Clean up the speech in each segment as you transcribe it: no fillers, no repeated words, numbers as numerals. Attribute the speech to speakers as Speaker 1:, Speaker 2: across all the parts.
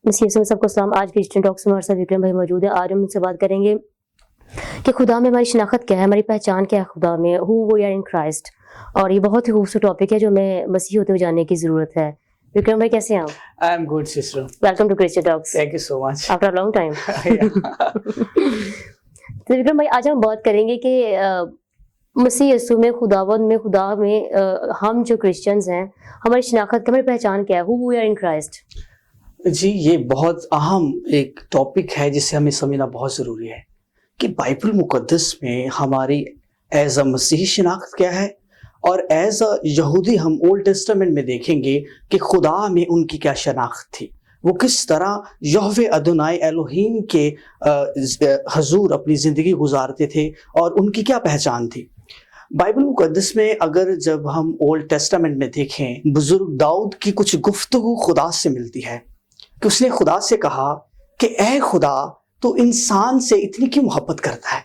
Speaker 1: مسیح سب کو سلام. آج کرسچن ٹاکس میں ہمارے ساتھ وکرم بھائی موجود ہیں. آج ہم ان سے بات کریں گے کہ خدا میں ہماری شناخت کیا ہے, ہماری پہچان کیا ہے خدا میں, ہو وی آر ان کرائسٹ. اور یہ بہت ہی خوبصورت ٹاپک ہے جو ہمیں مسیح ہوتے ہوئے جاننے کی ضرورت ہے. وکرم بھائی کیسے ہیں آپ؟
Speaker 2: I am good, sister.
Speaker 1: Welcome to Christian talks.
Speaker 2: Thank you so much.
Speaker 1: After long time. تو وکرم بھائی آج ہم بات کریں گے کہ مسیح یسوع میں, خداوند میں, خدا میں ہم جو کرسچنز ہیں ہماری شناخت, ہماری پہچان کیا ہے, ہو وی آر ان کرائسٹ.
Speaker 2: جی یہ بہت اہم ایک ٹاپک ہے جسے ہمیں سمجھنا بہت ضروری ہے کہ بائبل مقدس میں ہماری ایز اے مسیحی شناخت کیا ہے, اور ایز اے یہودی ہم اولڈ ٹیسٹامنٹ میں دیکھیں گے کہ خدا میں ان کی کیا شناخت تھی, وہ کس طرح یہوہ ادونائی الوہیم کے حضور اپنی زندگی گزارتے تھے اور ان کی کیا پہچان تھی. بائبل مقدس میں اگر جب ہم اولڈ ٹیسٹامنٹ میں دیکھیں, بزرگ داؤد کی کچھ گفتگو خدا سے ملتی ہے کہ اس نے خدا سے کہا کہ اے خدا تو انسان سے اتنی کیوں محبت کرتا ہے.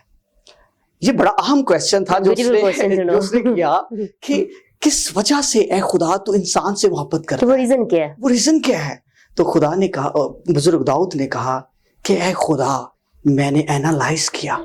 Speaker 2: یہ بڑا اہم کویسچن تھا جو اس نے کیا کہ کس وجہ سے اے خدا تو انسان سے محبت کرتا ہے,
Speaker 1: وہ ریزن کیا ہے,
Speaker 2: وہ ریزن کیا ہے. تو خدا نے کہا, بزرگ داؤد نے کہا کہ اے خدا میں نے اینالائز کیا,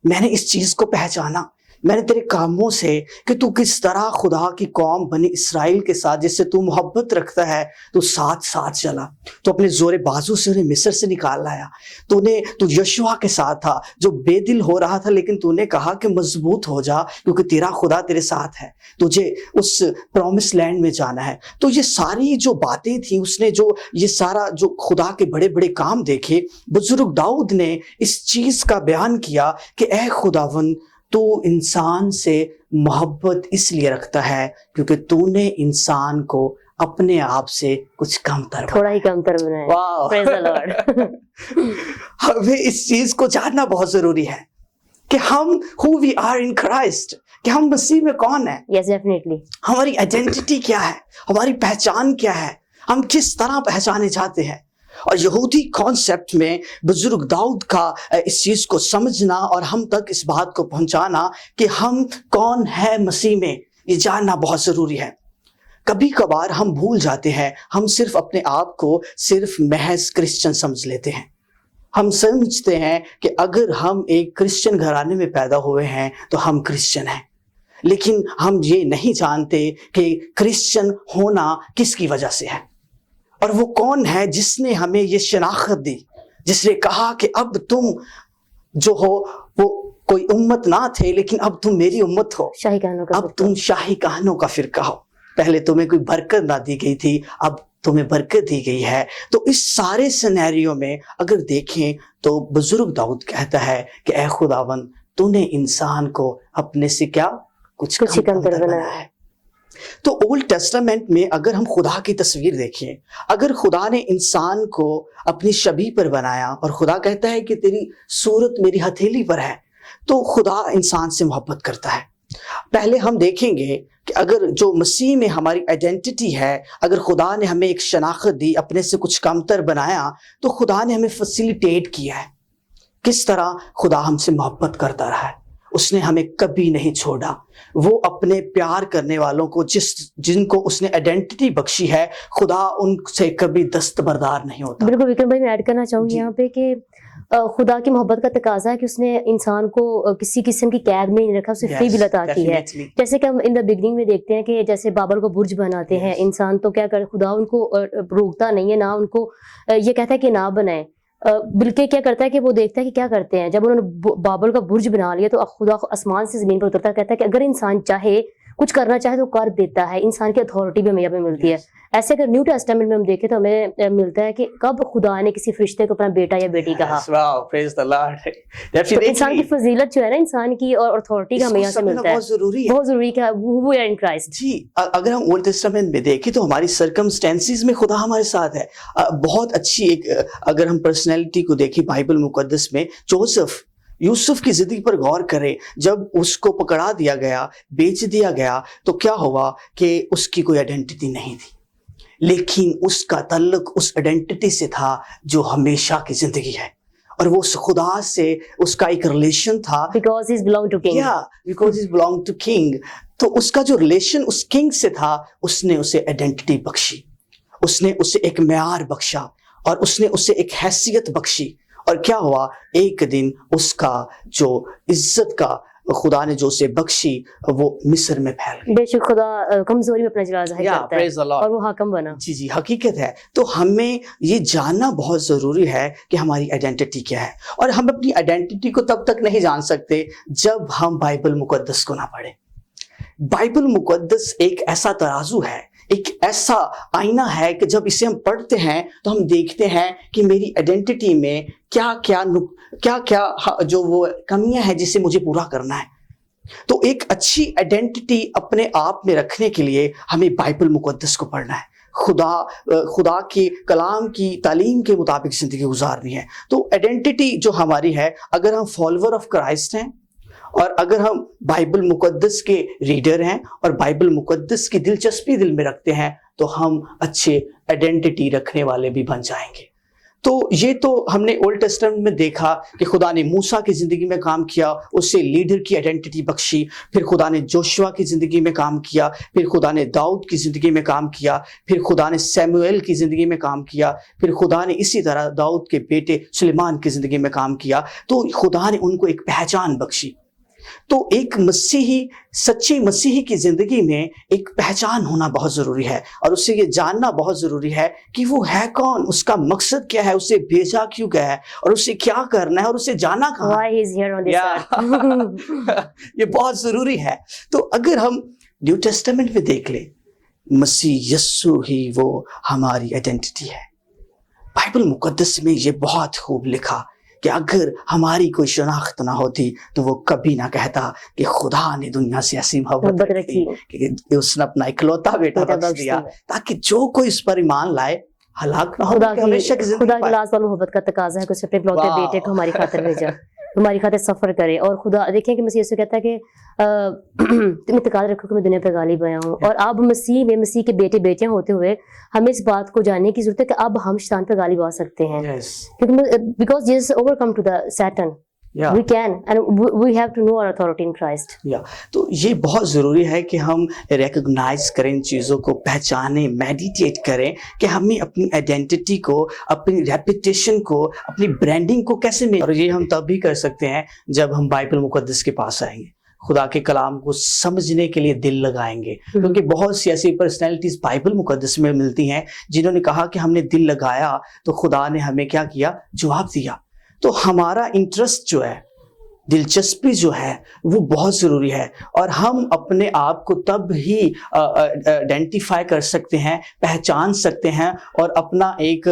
Speaker 2: میں نے اس چیز کو پہچانا, میں نے تیرے کاموں سے کہ تو کس طرح خدا کی قوم بنی اسرائیل کے ساتھ جس سے تو محبت رکھتا ہے تو ساتھ ساتھ چلا, تو اپنے زور بازو سے انہیں مصر سے نکال لایا. تو یشوع کے ساتھ تھا جو بے دل ہو رہا تھا, لیکن تو نے کہا کہ مضبوط ہو جا کیونکہ تیرا خدا تیرے ساتھ ہے, تجھے اس پرومس لینڈ میں جانا ہے. تو یہ ساری جو باتیں تھیں, اس نے جو یہ سارا جو خدا کے بڑے بڑے کام دیکھے, بزرگ داؤد نے اس چیز کا بیان کیا کہ اے خداوند تو انسان سے محبت اس لیے رکھتا ہے کیونکہ تو نے انسان کو اپنے آپ سے کچھ کمتر,
Speaker 1: تھوڑا ہی کمتر بنایا. Praise the Lord.
Speaker 2: ہمیں اس چیز کو جاننا بہت ضروری ہے کہ ہم who we are in Christ, کہ ہم مسیح میں کون ہیں.
Speaker 1: Yes, definitely.
Speaker 2: ہماری آئیڈینٹی کیا ہے, ہماری پہچان کیا ہے, ہم کس طرح پہچانے جاتے ہیں. اور یہودی کانسیپٹ میں بزرگ داؤد کا اس چیز کو سمجھنا اور ہم تک اس بات کو پہنچانا کہ ہم کون ہے مسیح میں, یہ جاننا بہت ضروری ہے. کبھی کبھار ہم بھول جاتے ہیں, ہم صرف اپنے آپ کو صرف محض کرسچن سمجھ لیتے ہیں. ہم سمجھتے ہیں کہ اگر ہم ایک کرسچن گھرانے میں پیدا ہوئے ہیں تو ہم کرسچن ہیں, لیکن ہم یہ نہیں جانتے کہ کرسچن ہونا کس کی وجہ سے ہے, اور وہ کون ہے جس نے ہمیں یہ شناخت دی, جس نے کہا کہ اب تم جو ہو وہ کوئی امت نہ تھے لیکن اب تم میری امت ہو,
Speaker 1: شاہی کہانوں کا,
Speaker 2: اب تم شاہی کہانوں کا فرقہ ہو. پہلے تمہیں کوئی برکت نہ دی گئی تھی, اب تمہیں برکت دی گئی ہے. تو اس سارے سینیریو میں اگر دیکھیں تو بزرگ داؤد کہتا ہے کہ اے خداوند تو نے انسان کو اپنے سے کیا کچھ کمتر بنایا ہے. تو اولڈ ٹیسٹامنٹ میں اگر ہم خدا کی تصویر دیکھیں, اگر خدا نے انسان کو اپنی شبیہ پر بنایا اور خدا کہتا ہے کہ تیری صورت میری ہتھیلی پر ہے, تو خدا انسان سے محبت کرتا ہے. پہلے ہم دیکھیں گے کہ اگر جو مسیح میں ہماری آئیڈینٹی ہے, اگر خدا نے ہمیں ایک شناخت دی, اپنے سے کچھ کمتر بنایا, تو خدا نے ہمیں فیسیلیٹیٹ کیا ہے. کس طرح خدا ہم سے محبت کرتا رہا ہے, اس نے ہمیں کبھی نہیں چھوڑا. وہ اپنے پیار کرنے والوں کو جن کو اس نے آئیڈینٹی بخشی ہے, خدا ان سے کبھی دستبردار نہیں ہوتا.
Speaker 1: بالکل وکرم بھائی, میں ایڈ کرنا چاہوں گی یہاں پہ کہ خدا کی محبت کا تقاضا ہے کہ اس نے انسان کو کسی قسم کی قید میں نہیں رکھا, اسے فری ول عطا کی ہے. جیسے کہ ہم ان دا بگننگ میں دیکھتے ہیں کہ جیسے بابل کو برج بناتے ہیں انسان, تو کیا کر خدا ان کو روکتا نہیں ہے, نہ ان کو یہ کہتا ہے کہ نہ بنائیں, بلکہ کیا کرتا ہے کہ وہ دیکھتا ہے کہ کیا کرتے ہیں. جب انہوں نے بابل کا برج بنا لیا تو خدا آسمان سے زمین پر اترتا ہے, کہتا ہے کہ اگر انسان چاہے کچھ کرنا چاہے تو کر دیتا ہے. انسان کی اتھارٹی بھی ہمیں یہاں پہ ملتی ہے. ایسے اگر نیو ٹیسٹامنٹ میں ہم دیکھیں تو ہمیں ملتا ہے کہ کب خدا نے کسی فرشتے کو اپنا بیٹا یا بیٹی کہا.
Speaker 2: تو
Speaker 1: انسان کی فضیلت جو ہے نا, انسان کی اور اتھارٹی کا ہمیں یہاں سے ملتا ہے.
Speaker 2: بہت ضروری
Speaker 1: کہ وہ ان کرائسٹ.
Speaker 2: جی اگر ہم اولڈ ٹیسٹامنٹ میں دیکھیں تو ہماری سرکمسٹینسز میں خدا ہمارے ساتھ ہے. بہت اچھی ایک اگر ہم پرسنالٹی کو دیکھیں بائبل مقدس میں, یوسف کی زندگی پر غور کریں. جب اس کو پکڑا دیا گیا, بیچ دیا گیا, تو کیا ہوا کہ اس کی کوئی آئیڈینٹی نہیں تھی, لیکن اس کا تعلق اس آئیڈینٹی سے تھا جو ہمیشہ کی زندگی ہے, اور وہ خدا سے اس کا ایک ریلیشن تھا.
Speaker 1: because he belonged to king.
Speaker 2: because he belonged to king. تو اس کا جو ریلیشن اس کنگ سے تھا, اس نے اسے آئیڈینٹی بخشی, اس نے اسے ایک معیار بخشا, اور اس نے اسے ایک حیثیت بخشی، اور کیا ہوا، ایک دن اس کا جو عزت کا خدا نے جو اسے بخشی وہ مصر میں پھیل گئی۔
Speaker 1: بے شک خدا کمزوری میں اپنا جلال ظاہر کرتا ہے اور وہ حاکم بنا۔
Speaker 2: جی جی حقیقت ہے۔ تو ہمیں یہ جاننا بہت ضروری ہے کہ ہماری آئیڈینٹی کیا ہے، اور ہم اپنی آئیڈینٹی کو تب تک نہیں جان سکتے جب ہم بائبل مقدس کو نہ پڑھیں۔ بائبل مقدس ایک ایسا ترازو ہے، ایک ایسا آئینہ ہے کہ جب اسے ہم پڑھتے ہیں تو ہم دیکھتے ہیں کہ میری آئیڈینٹی میں کیا کیا جو وہ کمیاں ہیں جسے مجھے پورا کرنا ہے۔ تو ایک اچھی آئیڈینٹی اپنے آپ میں رکھنے کے لیے ہمیں بائبل مقدس کو پڑھنا ہے، خدا کے کلام کی تعلیم کے مطابق زندگی گزارنی ہے۔ تو آئیڈینٹی جو ہماری ہے، اگر ہم فالوور آف کرائسٹ ہیں، اور اگر ہم بائبل مقدس کے ریڈر ہیں اور بائبل مقدس کی دلچسپی دل میں رکھتے ہیں، تو ہم اچھے آئیڈینٹی رکھنے والے بھی بن جائیں گے۔ تو یہ تو ہم نے اولڈ ٹیسٹمنٹ میں دیکھا کہ خدا نے موسیٰ کی زندگی میں کام کیا، اسے لیڈر کی آئیڈینٹی بخشی، پھر خدا نے جوشوا کی زندگی میں کام کیا، پھر خدا نے داؤد کی زندگی میں کام کیا، پھر خدا نے سیموئیل کی زندگی میں کام کیا، پھر خدا نے اسی طرح داؤد کے بیٹے سلیمان کی زندگی میں کام کیا۔ تو خدا نے ان کو ایک پہچان بخشی۔ تو ایک مسیحی، سچے مسیحی کی زندگی میں ایک پہچان ہونا بہت ضروری ہے، اور اسے یہ جاننا بہت ضروری ہے کہ وہ ہے کون، اس کا مقصد کیا ہے، اسے بھیجا کیوں گیا ہے، اور اسے کیا کرنا ہے، اور اسے جانا کہاں ہے۔
Speaker 1: Why he is here on this earth.
Speaker 2: یہ بہت ضروری ہے۔ تو اگر ہم نیو ٹیسٹمنٹ میں دیکھ لیں، مسیح یسوع ہی وہ ہماری آئیڈینٹی ہے۔ بائبل مقدس میں یہ بہت خوب لکھا کہ اگر ہماری کوئی شناخت نہ ہوتی تو وہ کبھی نہ کہتا کہ خدا نے دنیا سے ایسی محبت رکھی کہ اس نے اپنا اکلوتا بیٹا بخش دیا تاکہ جو کوئی اس پر ایمان لائے ہلاک نہ ہو، ہمیشہ کی زندگی
Speaker 1: خدا کی
Speaker 2: پائے۔
Speaker 1: لاز والی محبت کا تقاضا ہے کہ اس نے اپنے اکلوتے بیٹے کو ہماری خاطر بھیجا، ہماری خاطر سفر کرے۔ اور خدا دیکھیں کہ مسیح یسوع کہتا ہے کہ تم اتقاد رکھو کہ میں دنیا پہ غالب آیا ہوں، اور اب مسیح میں مسیح کے بیٹے بیٹیاں ہوتے ہوئے ہمیں اس بات کو جاننے کی ضرورت ہے کہ اب ہم شیطان پہ غالب آ سکتے ہیں، کیونکہ because Jesus overcome to the Satan, we can and we have to know our authority in Christ.
Speaker 2: تو یہ بہت ضروری ہے کہ ہم ریکگنائز کریں ان چیزوں کو، پہچانیں، میڈیٹیٹ کریں کہ ہمیں اپنی آئیڈینٹی کو، اپنی ریپوٹیشن کو، اپنی برانڈنگ کو کیسے اور یہ ہم تب بھی کر سکتے ہیں جب ہم بائبل مقدس کے پاس آئیں گے، خدا کے کلام کو سمجھنے کے لیے دل لگائیں گے، کیونکہ بہت سی ایسی پرسنالٹیز بائبل مقدس میں ملتی ہیں جنہوں نے کہا کہ ہم نے دل لگایا تو خدا نے ہمیں کیا کیا، جواب دیا۔ تو ہمارا انٹرسٹ جو ہے، دلچسپی جو ہے وہ بہت ضروری ہے، اور ہم اپنے آپ کو تب ہی آئیڈینٹیفائی کر سکتے ہیں، پہچان سکتے ہیں، اور اپنا ایک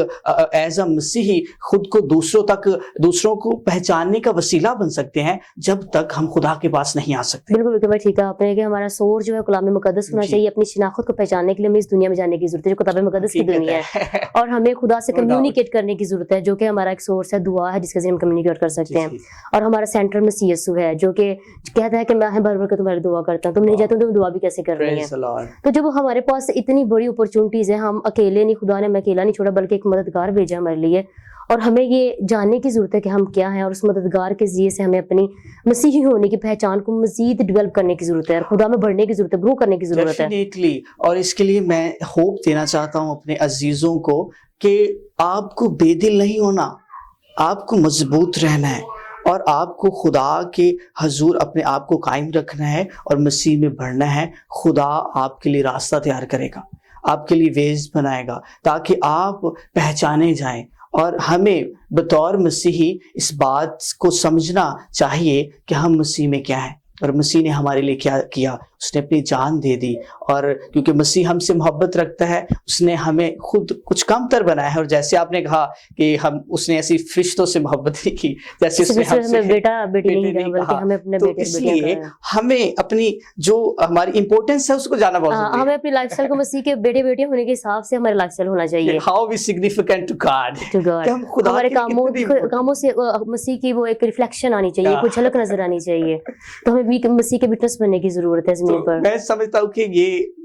Speaker 2: ایز اے مسیحی خود کو دوسروں کو پہچاننے کا وسیلہ بن سکتے ہیں جب تک ہم خدا کے پاس نہیں آ سکتے۔
Speaker 1: بالکل بالکل ٹھیک ہے آپ نے کہ ہمارا سور جو ہے کلام مقدس ہونا چاہیے۔ اپنی شناخت کو پہچاننے کے لیے ہمیں اس دنیا میں جانے کی ضرورت ہے جو کتاب مقدس کی دنیا ہے، اور ہمیں خدا سے کمیونیکیٹ کرنے کی ضرورت ہے جو کہ ہمارا ایک سورس ہے، دعا ہے جس کے ذریعے ہم کمیونیکیٹ کر سکتے ہیں، اور ہمارا سینٹر مسیح یسوع ہے جو کہ کہتا ہے کہ میں بھر بھر کے تمہاری دعا کرتا ہوں، تم نہیں جاتے تو دعا بھی کیسے کر رہی ہیں۔ تو جب ہمارے پاس اتنی بڑی اپرچونٹیز ہیں، ہم اکیلے نہیں، خدا نے ہمیں اکیلا نہیں چھوڑا بلکہ ایک مددگار بھیجا ہمارے لیے، اور ہمیں یہ جاننے کی ضرورت ہے کہ ہم کیا ہیں، اور اس مددگار کے ذریعے سے ہمیں اپنی مسیحی ہونے کی پہچان کو مزید ڈیولپ کرنے کی ضرورت ہے، اور خدا میں بڑھنے کی ضرورت ہے، گرو کرنے کی ضرورت ہے۔
Speaker 2: ڈیفینیٹلی، اور اس کے لیے میں ہوپ دینا چاہتا ہوں اپنے عزیزوں کو کہ آپ کو بے دل نہیں ہونا، آپ کو مضبوط رہنا ہے، اور آپ کو خدا کے حضور اپنے آپ کو قائم رکھنا ہے اور مسیح میں بڑھنا ہے۔ خدا آپ کے لیے راستہ تیار کرے گا، آپ کے لیے ویز بنائے گا تاکہ آپ پہچانے جائیں، اور ہمیں بطور مسیحی اس بات کو سمجھنا چاہیے کہ ہم مسیح میں کیا ہیں، اور مسیح نے ہمارے لیے کیا کیا، اس نے اپنی جان دے دی، اور کیونکہ مسیح ہم سے محبت رکھتا ہے اس نے ہمیں خود کچھ کم تر بنایا ہے، اور جیسے آپ نے کہا کہ اس نے ایسی فرشتوں سے محبت نہیں کی جیسے اس نے ہم سے
Speaker 1: بیٹا بیٹی نہیں کہا، ہمیں اپنے
Speaker 2: تو اس لیے ہمیں اپنکہ جو ہماری امپورٹنس ہے اس کو جانا بہت ضروری ہے۔
Speaker 1: ہمیں اپنی لائف اسٹائل کو مسیح کے بیٹے بیٹیاں ہونے کے حساب سے ہمارا لائف اسٹائل ہونا چاہیے،
Speaker 2: how we significant to God, کہ ہم خدا
Speaker 1: ہمارے کاموں سے مسیح کی وہ ایک ریفلیکشن آنی چاہیے، کچھ جھلک نظر آنی چاہیے، تو ہمیں بھی مسیح کے وٹنس بننے کی ضرورت ہے زمین پر۔
Speaker 2: میں سمجھتا ہوں کہ یہ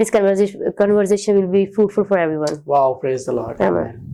Speaker 1: this conversation will be fruitful for everyone.
Speaker 2: Wow, praise the Lord.
Speaker 1: Amen.